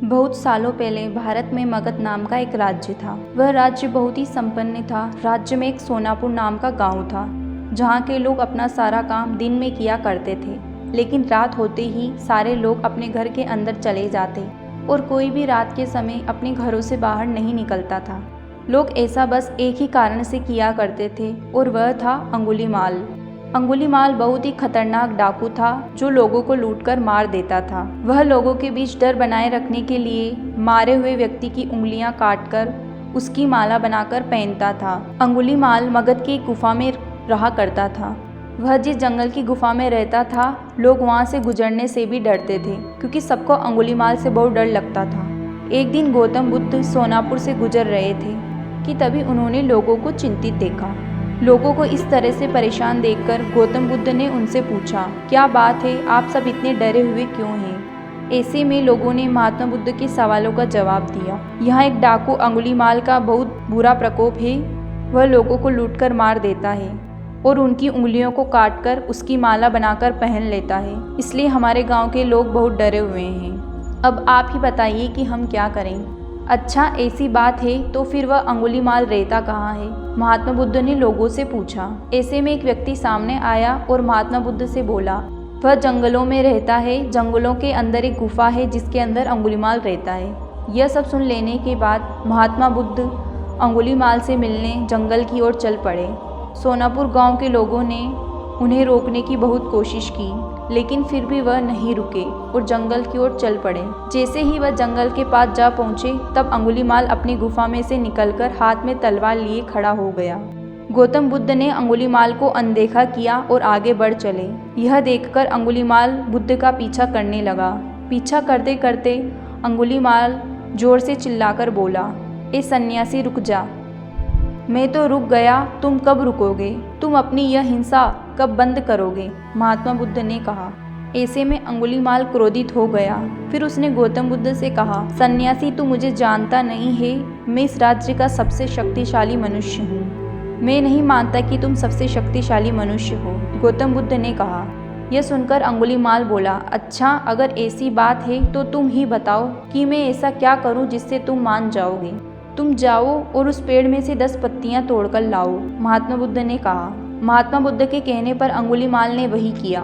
बहुत सालों पहले भारत में मगध नाम का एक राज्य था। वह राज्य बहुत ही संपन्न था। राज्य में एक सोनापुर नाम का गांव था, जहां के लोग अपना सारा काम दिन में किया करते थे, लेकिन रात होते ही सारे लोग अपने घर के अंदर चले जाते और कोई भी रात के समय अपने घरों से बाहर नहीं निकलता था। लोग ऐसा बस एक ही कारण से किया करते थे और वह था अंगुलीमाल। अंगुलीमाल बहुत ही खतरनाक डाकू था, जो लोगों को लूटकर मार देता था। वह लोगों के बीच डर बनाए रखने के लिए मारे हुए व्यक्ति की उंगलियां काटकर उसकी माला बनाकर पहनता था। अंगुलीमाल मगध की एक गुफा में रहा करता था। वह जिस जंगल की गुफा में रहता था, लोग वहां से गुजरने से भी डरते थे, क्योंकि सबको अंगुलीमाल से बहुत डर लगता था। एक दिन गौतम बुद्ध सोनापुर से गुजर रहे थे कि तभी उन्होंने लोगों को चिंतित देखा। लोगों को इस तरह से परेशान देखकर गौतम बुद्ध ने उनसे पूछा, क्या बात है, आप सब इतने डरे हुए क्यों हैं? ऐसे में लोगों ने महात्मा बुद्ध के सवालों का जवाब दिया। यहाँ एक डाकू अंगुलीमाल का बहुत बुरा प्रकोप है। वह लोगों को लूटकर मार देता है और उनकी उंगलियों को काटकर उसकी माला बनाकर पहन लेता है। इसलिए हमारे गांव के लोग बहुत डरे हुए हैं। अब आप ही बताइए कि हम क्या करें? अच्छा, ऐसी बात है तो फिर वह अंगुलीमाल रहता कहाँ है? महात्मा बुद्ध ने लोगों से पूछा। ऐसे में एक व्यक्ति सामने आया और महात्मा बुद्ध से बोला, वह जंगलों में रहता है। जंगलों के अंदर एक गुफा है जिसके अंदर अंगुलीमाल रहता है। यह सब सुन लेने के बाद महात्मा बुद्ध अंगुलीमाल से मिलने जंगल की ओर चल पड़े। सोनापुर गांव के लोगों ने उन्हें रोकने की बहुत कोशिश की, लेकिन फिर भी वह नहीं रुके और जंगल की ओर चल पड़े। जैसे ही वह जंगल के पास जा पहुंचे, तब अंगुलीमाल अपनी गुफा में से निकलकर हाथ में तलवार लिए खड़ा हो गया। गौतम बुद्ध ने अंगुलीमाल को अनदेखा किया और आगे बढ़ चले। यह देखकर अंगुलीमाल बुद्ध का पीछा करने लगा। पीछा करते करते अंगुलीमाल जोर से चिल्लाकर बोला, ए सन्यासी, रुक जा। मैं तो रुक गया, तुम कब रुकोगे? तुम अपनी यह हिंसा कब बंद करोगे? महात्मा बुद्ध ने कहा। ऐसे में अंगुलीमाल क्रोधित हो गया। फिर उसने गौतम बुद्ध से कहा, सन्यासी, तू मुझे जानता नहीं है। मैं इस राज्य का सबसे शक्तिशाली मनुष्य हूँ। मैं नहीं मानता कि तुम सबसे शक्तिशाली मनुष्य हो। गौतम बुद्ध ने कहा। यह सुनकर अंगुलीमाल बोला, अच्छा, अगर ऐसी बात है तो तुम ही बताओ कि मैं ऐसा क्या करूँ जिससे तुम मान जाओगे। तुम जाओ और उस पेड़ में से 10 पत्तियां तोड़कर लाओ, महात्मा बुद्ध ने कहा। महात्मा बुद्ध के कहने पर अंगुलीमाल ने वही किया।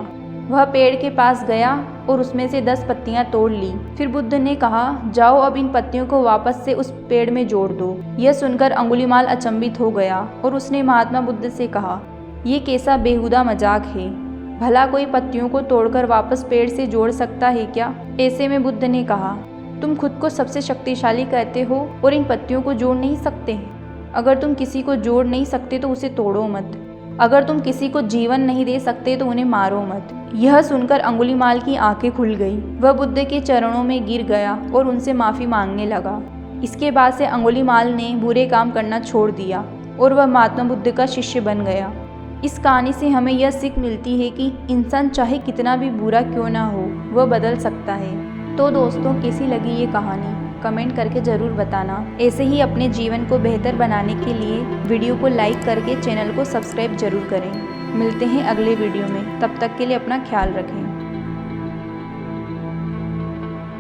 वह पेड़ के पास गया और उसमें से 10 पत्तियां तोड़ ली। फिर बुद्ध ने कहा, जाओ अब इन पत्तियों को वापस से उस पेड़ में जोड़ दो। यह सुनकर अंगुलीमाल अचंभित हो गया और उसने महात्मा बुद्ध से कहा, यह कैसा बेहुदा मजाक है? भला कोई पत्तियों को तोड़कर वापस पेड़ से जोड़ सकता है क्या? ऐसे में बुद्ध ने कहा, तुम खुद को सबसे शक्तिशाली कहते हो और इन पत्तियों को जोड़ नहीं सकते? अगर तुम किसी को जोड़ नहीं सकते तो उसे तोड़ो मत। अगर तुम किसी को जीवन नहीं दे सकते तो उन्हें मारो मत। यह सुनकर अंगुलीमाल की आंखें खुल गई। वह बुद्ध के चरणों में गिर गया और उनसे माफ़ी मांगने लगा। इसके बाद से अंगुलीमाल ने बुरे काम करना छोड़ दिया और वह महात्मा बुद्ध का शिष्य बन गया। इस कहानी से हमें यह सीख मिलती है कि इंसान चाहे कितना भी बुरा क्यों ना हो, वह बदल सकता है। तो दोस्तों, कैसी लगी ये कहानी? कमेंट करके ज़रूर बताना। ऐसे ही अपने जीवन को बेहतर बनाने के लिए वीडियो को लाइक करके चैनल को सब्सक्राइब जरूर करें। मिलते हैं अगले वीडियो में, तब तक के लिए अपना ख्याल रखें।